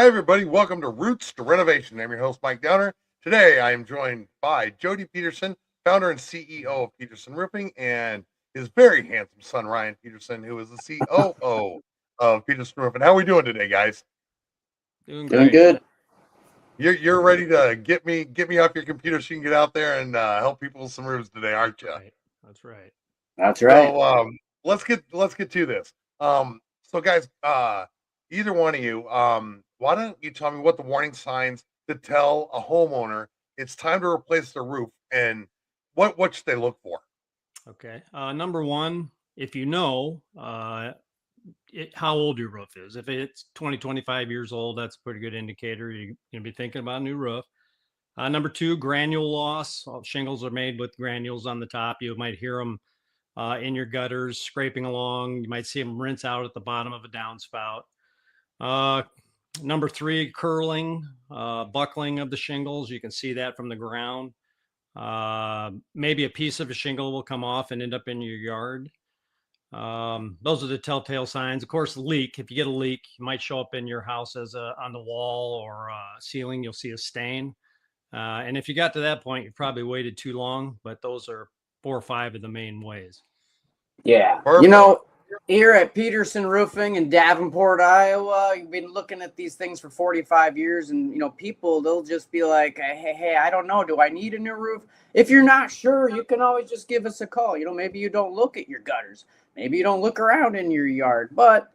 Hi, everybody. Welcome to Roots to Renovation. I'm your host, Mike Downer. Today, I am joined by Jody Peterson, founder and CEO of Peterson Roofing, and his very handsome son, Ryan Peterson, who is the COO of Peterson Roofing. How are we doing today, guys? Doing Doing great. good. You're ready to get me off your computer so you can get out there and help people with some roofs today, aren't you? Right. That's right. That's right. So let's get to this. So guys, either one of you, why don't you tell me what the warning signs to tell a homeowner it's time to replace their roof and what should they look for? Okay. Number one, if you know how old your roof is. If it's 20, 25 years old, that's a pretty good indicator. You're going to be thinking about a new roof. Number two, granule loss. All shingles are made with granules on the top. You might hear them in your gutters scraping along. You might see them rinse out at the bottom of a downspout. Uh, Number three, curling, buckling of the shingles. You can see that from the ground. Maybe a piece of a shingle will come off and end up in your yard. Those are the telltale signs. Of course, leak. If you get a leak, it might show up in your house as on the wall or ceiling. You'll see a stain. And if you got to that point, you probably waited too long. But those are 4 or 5 of the main ways. Yeah. Perfect. Here at Peterson Roofing in Davenport, Iowa, you've been looking at these things for 45 years, and people, they'll just be like, hey, I don't know, do I need a new roof? If you're not sure, you can always just give us a call. Maybe you don't look at your gutters, maybe you don't look around in your yard, but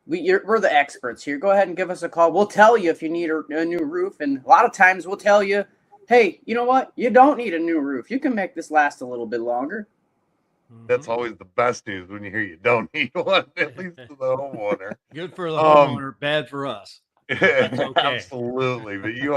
we're the experts here. Go ahead and give us a call. We'll tell you if you need a new roof, and a lot of times we'll tell you, hey, you know what? You don't need a new roof. You can make this last a little bit longer. That's always the best news when you hear you don't need one, at least to the homeowner. Good for the Um, homeowner, bad for us. That's okay. absolutely. But you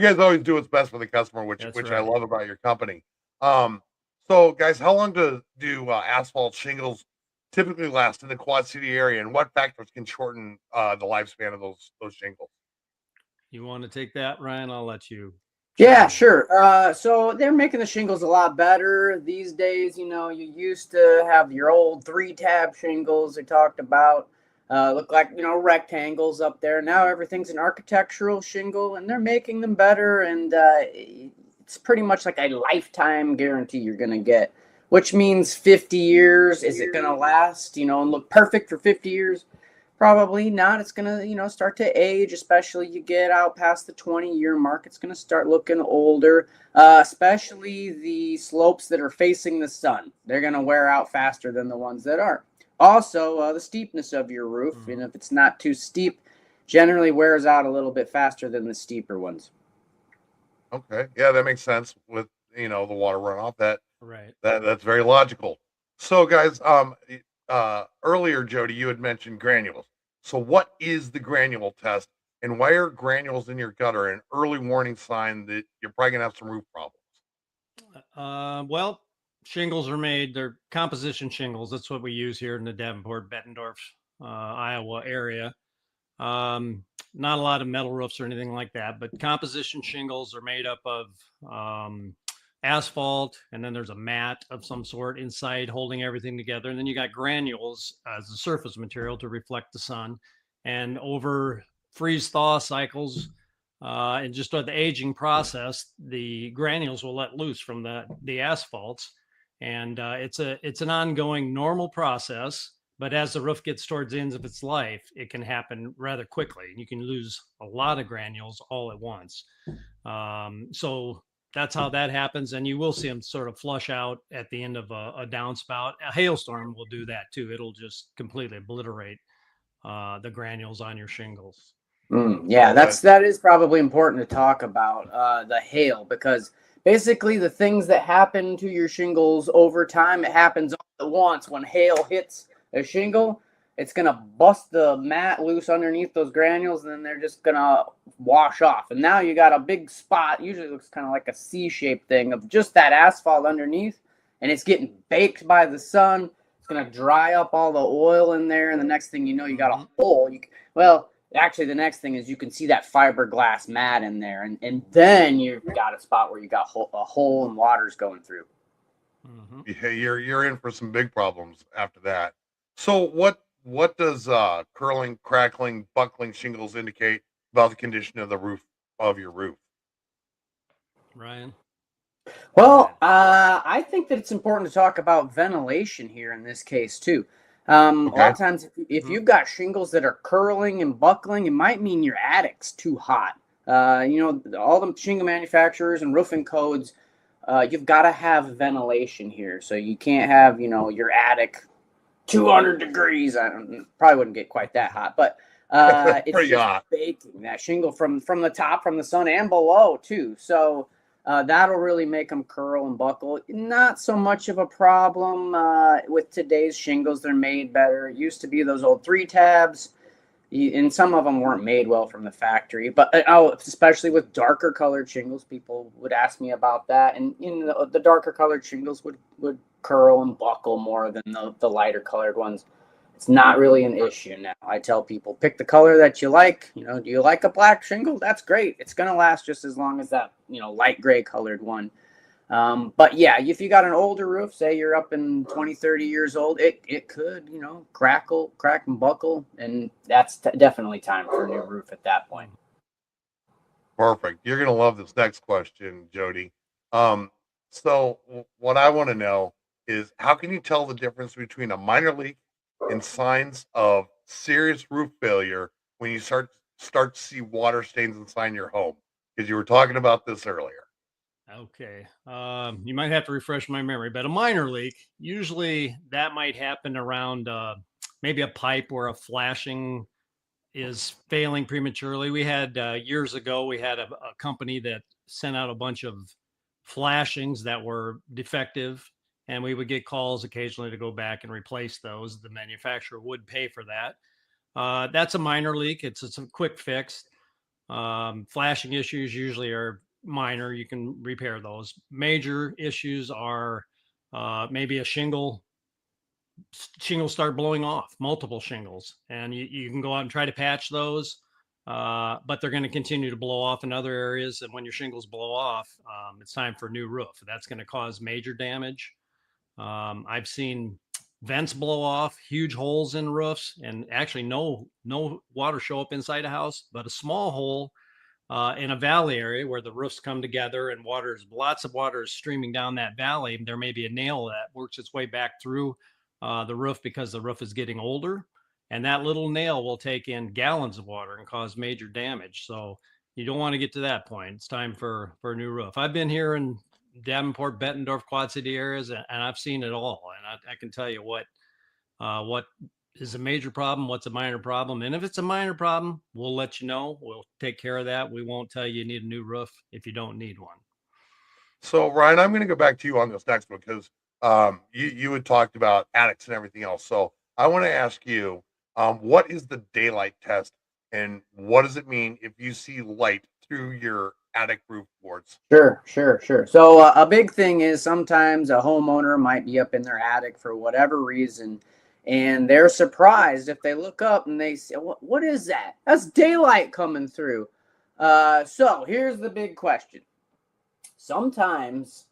guys always do what's best for the customer, which That's which I right. love about your company. So guys, how long do asphalt shingles typically last in the Quad City area, and what factors can shorten the lifespan of those shingles? You want to take that, Ryan? I'll let you Yeah, chime in. sure. So they're making the shingles a lot better these days. You used to have your old 3-tab shingles they talked about. Look like, rectangles up there. Now everything's an architectural shingle, and they're making them better. And it's pretty much like a lifetime guarantee you're going to get, which means 50 years. Is it going to last, and look perfect for 50 years? Probably not. It's going to, start to age, especially you get out past the 20-year mark. It's going to start looking older, especially the slopes that are facing the sun. They're going to wear out faster than the ones that aren't. Also, the steepness of your roof, and if it's not too steep, generally wears out a little bit faster than the steeper ones. Okay, yeah, that makes sense with the water runoff. Right. That's very logical. So guys, earlier Jody, you had mentioned granules. So what is the granule test, and why are granules in your gutter an early warning sign that you're probably gonna have some roof problems? Well, shingles are made. They're composition shingles. That's what we use here in the Davenport, Bettendorf, Iowa area. Not a lot of metal roofs or anything like that, but composition shingles are made up of asphalt, and then there's a mat of some sort inside holding everything together. And then you got granules as the surface material to reflect the sun. And over freeze thaw cycles, and just the aging process, the granules will let loose from the asphalts, and it's an ongoing normal process. But as the roof gets towards the end of its life, it can happen rather quickly, and you can lose a lot of granules all at once. So that's how that happens, and you will see them sort of flush out at the end of a downspout. A hailstorm will do that too. It'll just completely obliterate the granules on your shingles. Yeah, So that that is probably important to talk about the hail, because basically the things that happen to your shingles over time, it happens all at once. When hail hits a shingle, it's gonna bust the mat loose underneath those granules, and then they're just gonna wash off. And now you got a big spot. Usually looks kind of like a C-shaped thing of just that asphalt underneath, and it's getting baked by the sun. It's gonna dry up all the oil in there, and the next thing you know, you got a hole. Well, actually, the next thing is you can see that fiberglass mat in there, and then you've got a spot where you got a hole and water's going through. yeah, you're in for some big problems after that. So what does curling, crackling, buckling shingles indicate about the condition of your roof. Ryan. Well, I think that it's important to talk about ventilation here in this case too. A lot of times, if you've got shingles that are curling and buckling, it might mean your attic's too hot. All the shingle manufacturers and roofing codes, you've got to have ventilation here. So you can't have, your attic 200 degrees. Probably wouldn't get quite that hot, but it's Pretty just hot. baking that shingle from the top, from the sun and below too. So that'll really make them curl and buckle. Not so much of a problem with today's shingles. They're made better. It used to be those old 3 tabs, and some of them weren't made well from the factory. But especially with darker colored shingles, people would ask me about that. And the darker colored shingles would curl and buckle more than the lighter colored ones. It's not really an issue now. I tell people, pick the color that you like. Do you like a black shingle? That's great. It's going to last just as long as that, light gray colored one. But yeah, if you got an older roof, say you're up in 20, 30 years old, it could, crack and buckle. And that's definitely time for a new roof at that point. Perfect. You're going to love this next question, Jody. So what I want to know is, how can you tell the difference between a minor leak and signs of serious roof failure when you start to see water stains inside your home? Because you were talking about this earlier. Okay. You might have to refresh my memory, but a minor leak, usually that might happen around maybe a pipe where a flashing is failing prematurely. We had years ago, we had a company that sent out a bunch of flashings that were defective, and we would get calls occasionally to go back and replace those. The manufacturer would pay for that. That's a minor leak. It's a quick fix. Flashing issues usually are minor. You can repair those. Major issues are maybe a shingles start blowing off, multiple shingles, and you can go out and try to patch those, but they're going to continue to blow off in other areas. And when your shingles blow off, it's time for a new roof. That's going to cause major damage. I've seen vents blow off, huge holes in roofs, and actually no water show up inside a house, but a small hole in a valley area where the roofs come together and lots of water is streaming down that valley. There may be a nail that works its way back through the roof because the roof is getting older, and that little nail will take in gallons of water and cause major damage. So you don't want to get to that point. It's time for a new roof. I've been here in Davenport, Bettendorf, Quad City areas, and I've seen it all. And I can tell you what is a major problem, what's a minor problem. And if it's a minor problem, we'll let you know. We'll take care of that. We won't tell you need a new roof if you don't need one. So, Ryan, I'm going to go back to you on this next one because you had talked about attics and everything else. So I want to ask you, what is the daylight test, and what does it mean if you see light through your attic roof boards? Sure. So a big thing is sometimes a homeowner might be up in their attic for whatever reason, and they're surprised if they look up and they say, what is that? That's daylight coming through. So here's the big question. Sometimes,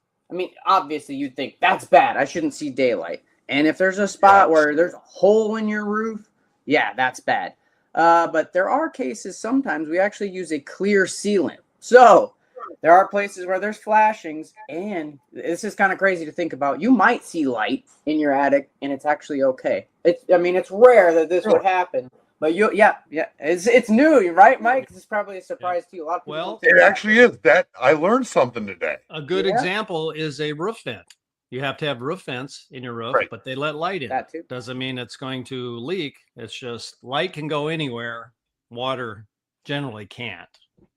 obviously you'd think that's bad. I shouldn't see daylight. And if there's a spot where there's a hole in your roof, yeah, that's bad. But there are cases sometimes we actually use a clear sealant. So there are places where there's flashings, and this is kind of crazy to think about. You might see light in your attic, and it's actually okay. It's rare that this would happen, but it's new, right, Mike? This is probably a surprise to you. A lot of people. It actually is. That I learned something today. A good example is a roof vent. You have to have roof vents in your roof, but they let light in. That too. Doesn't mean it's going to leak. It's just light can go anywhere. Water generally can't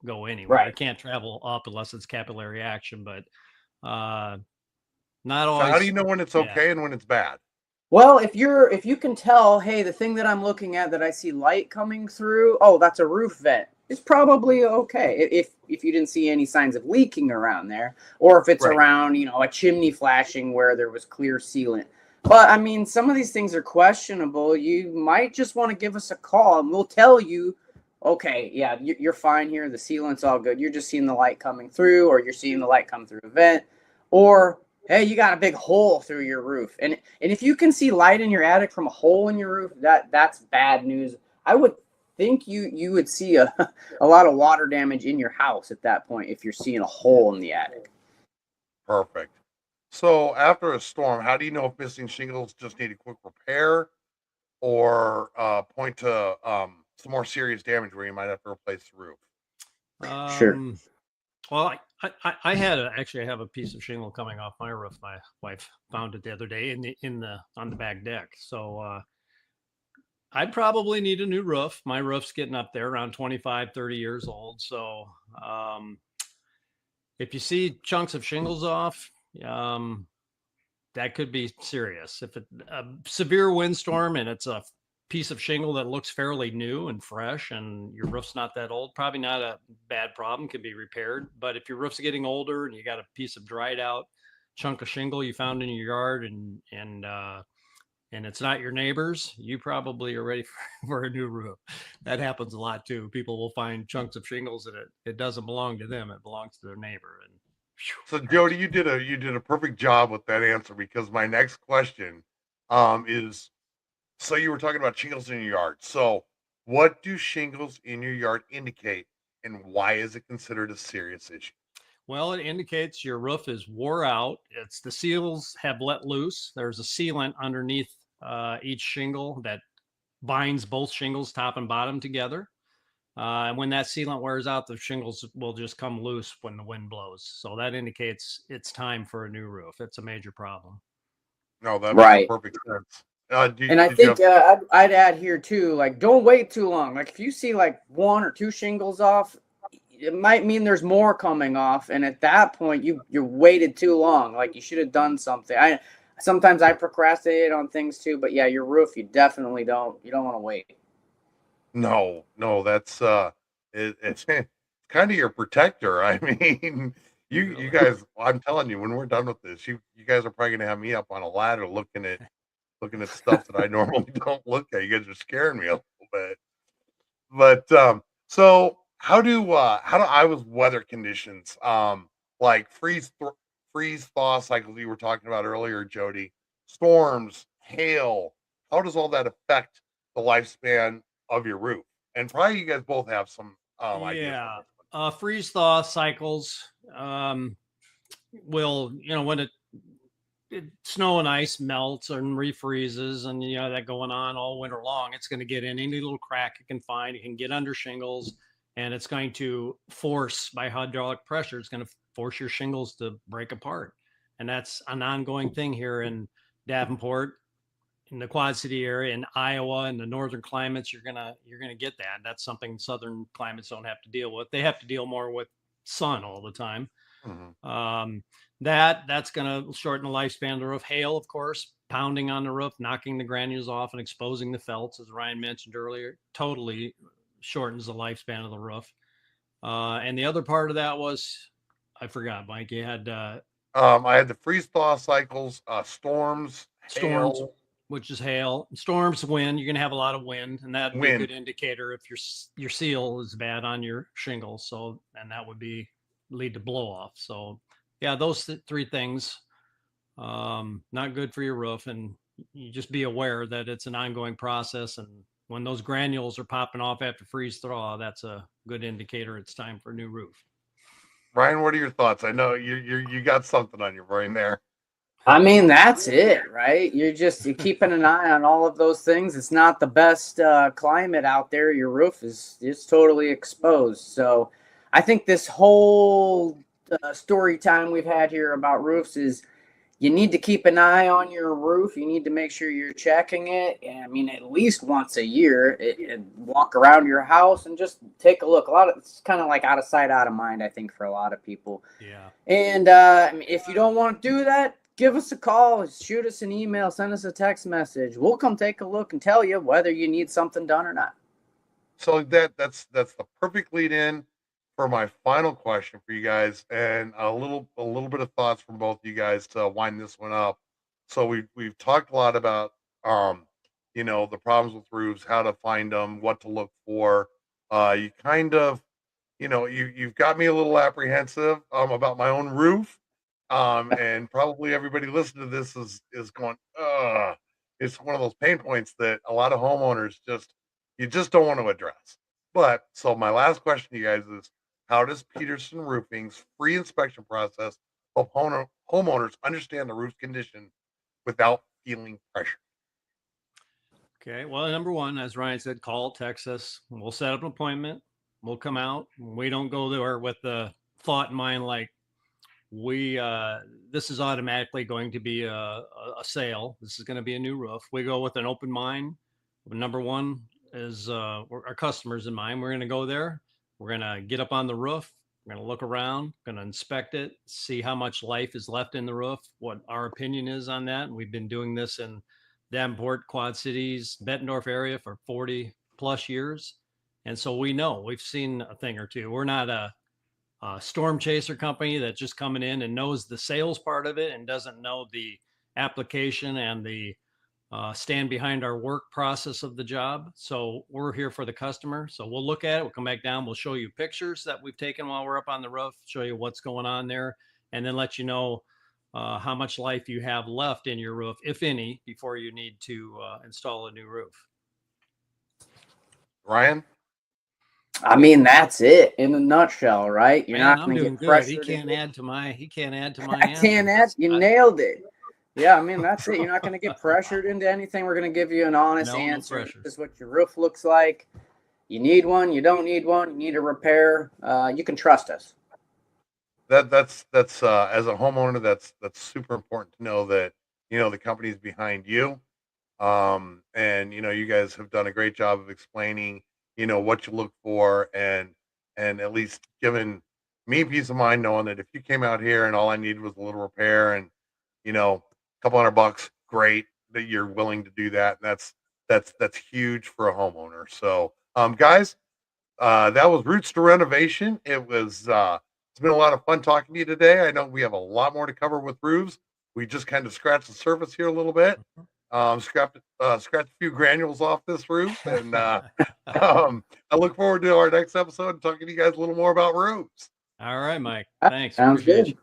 go anywhere. Right. It can't travel up unless it's capillary action, but not always. So how do you know when it's okay and when it's bad? Well, if you can tell, hey, the thing that I'm looking at that I see light coming through, oh, that's a roof vent. It's probably okay if you didn't see any signs of leaking around there, or if it's around, a chimney flashing where there was clear sealant. But some of these things are questionable. You might just want to give us a call, and we'll tell you, okay, yeah, you're fine here. The sealant's all good. You're just seeing the light coming through, or you're seeing the light come through a vent, or hey, you got a big hole through your roof. And if you can see light in your attic from a hole in your roof, that's bad news. I would think you would see a a lot of water damage in your house at that point if you're seeing a hole in the attic. Perfect. So after a storm, how do you know if missing shingles just need a quick repair or point to some more serious damage where you might have to replace the roof? Sure. Well, actually I have a piece of shingle coming off my roof. My wife found it the other day on the back deck. So I'd probably need a new roof. My roof's getting up there around 25, 30 years old. So um, if you see chunks of shingles off, um, that could be serious. If it a severe windstorm and it's a piece of shingle that looks fairly new and fresh and your roof's not that old, probably not a bad problem, can be repaired. But if your roof's getting older and you got a piece of dried out chunk of shingle you found in your yard and it's not your neighbor's, you probably are ready for a new roof. That happens a lot too. People will find chunks of shingles and it doesn't belong to them. It belongs to their neighbor. And So Jody, you did a perfect job with that answer because my next question is so you were talking about shingles in your yard. So what do shingles in your yard indicate and why is it considered a serious issue? well, it indicates your roof is wore out. It's the seals have let loose. There's a sealant underneath each shingle that binds both shingles, top and bottom, together. And when that sealant wears out, the shingles will just come loose when the wind blows. So that indicates it's time for a new roof. It's a major problem. No, that makes Right. perfect sense. And I Did you think have I'd add here too, like don't wait too long. Like if you see like one or two shingles off, it might mean there's more coming off, and at that point you waited too long. Like you should have done something. I sometimes I procrastinate on things too, but yeah, your roof you definitely don't want to wait. no, that's it's kind of your protector. I mean, you Really? guys, I'm telling you, when we're done with this, you guys are probably gonna have me up on a ladder looking at stuff that I normally don't look at. You guys are scaring me a little bit. But so how do Iowa's weather conditions like freeze thaw cycles you were talking about earlier, Jody, storms, hail, how does all that affect the lifespan of your roof? And probably you guys both have some ideas on Yeah. this one. Freeze thaw cycles will, when snow and ice melts and refreezes and that going on all winter long, it's going to get in any little crack it can find. It can get under shingles, and it's going to force, by hydraulic pressure, it's going to force your shingles to break apart. And that's an ongoing thing here in Davenport, in the Quad City area, in Iowa, in the northern climates. You're gonna get that. That's something southern climates don't have to deal with. They have to deal more with sun all the time. Mhm. um, that's going to shorten the lifespan of the roof. Hail, of course, pounding on the roof, knocking the granules off and exposing the felts, as Ryan mentioned earlier, totally shortens the lifespan of the roof. And the other part of that was, I forgot, Mike, you had I had the freeze thaw cycles, storms, storms, hail, which is hail. Storms, wind. You're going to have a lot of wind, and that'd be a good wind. indicator if your seal is bad on your shingles. So, and that would be lead to blow off. So, yeah, those three things, not good for your roof, and you just be aware that it's an ongoing process. And when those granules are popping off after freeze thaw, that's a good indicator it's time for a new roof. Ryan, what are your thoughts? I know you got something on your brain there. I mean, that's it, right? You're keeping an eye on all of those things. It's not the best climate out there. Your roof is totally exposed. So, I think this whole story time we've had here about roofs is you need to keep an eye on your roof. You need to make sure you're checking it. I mean, at least once a year, walk around your house and just take a look. It's kind of like out of sight, out of mind, I think, for a lot of people. Yeah. And I mean, if you don't want to do that, give us a call, shoot us an email, send us a text message. We'll come take a look and tell you whether you need something done or not. So that's the perfect lead in for my final question for you guys, and a little bit of thoughts from both you guys to wind this one up. So we've talked a lot about the problems with roofs, how to find them, what to look for. You kind of you've got me a little apprehensive about my own roof, and probably everybody listening to this is going, it's one of those pain points that a lot of homeowners just you just don't want to address. But so my last question to you guys is, how does Peterson Roofing's free inspection process help homeowners understand the roof's condition without feeling pressure? Okay. Well, number one, as Ryan said, call, text us. We'll set up an appointment. We'll come out. We don't go there with the thought in mind like this is automatically going to be a sale. This is going to be a new roof. We go with an open mind. Number one is our customers in mind. We're going to go there. We're going to get up on the roof. We're going to look around, going to inspect it, see how much life is left in the roof, what our opinion is on that. And we've been doing this in Davenport, Quad Cities, Bettendorf area for 40 plus years. And so we know, we've seen a thing or two. We're not a storm chaser company that's just coming in and knows the sales part of it and doesn't know the application and the stand behind our work process of the job. So we're here for the customer. So we'll look at it. We'll come back down. We'll show you pictures that we've taken while we're up on the roof, show you what's going on there, and then let you know how much life you have left in your roof, if any, before you need to install a new roof. Ryan? I mean, that's it in a nutshell, right? You're Man, not I'm going to doing get good. pressured. He can't add to my I can't add. answer. You nailed it. Yeah, I mean, that's it. You're not going to get pressured into anything. We're going to give you an honest answer. This is what your roof looks like. You need one. You don't need one. You need a repair. You can trust us. That's as a homeowner, that's super important to know that, you know, the company's behind you. And you know, you guys have done a great job of explaining, you know, what you look for, and at least giving me peace of mind knowing that if you came out here and all I needed was a little repair and, you know, a couple $100, great that you're willing to do that. And that's huge for a homeowner. So guys, that was Roots to Renovation. It's been a lot of fun talking to you today. I know we have a lot more to cover with roofs. We just kind of scratched the surface here a little bit. Scratched a few granules off this roof, and I look forward to our next episode and talking to you guys a little more about roofs. All right, Mike. Thanks. Sounds Appreciate good.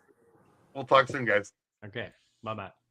We'll talk soon, guys. you. Okay. Bye-bye.